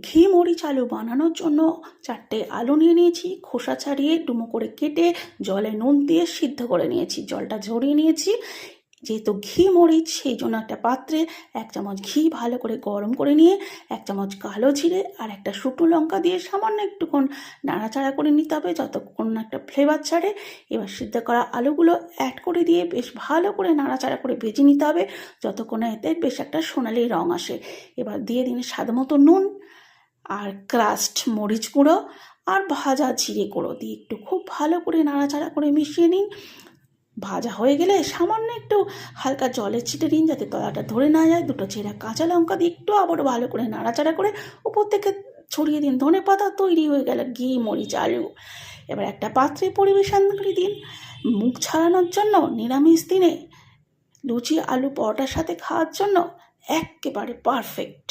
ঘি মরিচ আলু বানানোর জন্য 4টে আলু নিয়ে নিয়েছি, খোসা ছাড়িয়ে ডুমো করে কেটে জলে নুন দিয়ে সিদ্ধ করে নিয়েছি, জলটা ঝরিয়ে নিয়েছি। যেহেতু ঘি মরিচ সেই জন্য একটা পাত্রে 1 চামচ ঘি ভালো করে গরম করে নিয়ে 1 চামচ কালো জিরে আর একটা শুকনো লঙ্কা দিয়ে সামান্য একটুক্ষণ নাড়াচাড়া করে নিতে হবে যতক্ষণ না একটা ফ্লেভার ছাড়ে। এবার সিদ্ধ করা আলুগুলো অ্যাড করে দিয়ে বেশ ভালো করে নাড়াচাড়া করে ভেজে নিতে হবে যতক্ষণ না এতে বেশ একটা সোনালি রং আসে। এবার দিয়ে দিন স্বাদ মতো নুন আর ক্রাস্ট মরিচ গুঁড়ো আর ভাজা জিরে গুঁড়ো দিয়ে একটু খুব ভালো করে নাড়াচাড়া করে মিশিয়ে নিন। ভাজা হয়ে গেলে সামান্য একটু হালকা জলের ছিটে দিন যাতে তলাটা ধরে না যায়। 2টো চেরা কাঁচা লঙ্কা দিয়ে একটু আবারও ভালো করে নাড়াচাড়া করে উপর থেকে ছড়িয়ে দিন ধনেপাতা। তৈরি হয়ে গেল ঘি মরিচ আলু। এবার একটা পাত্রে পরিবেশন করে দিন। মুখ ছাড়ানোর জন্য নিরামিষ দিনে লুচি আলু পরোটার সাথে খাওয়ার জন্য একেবারে পারফেক্ট।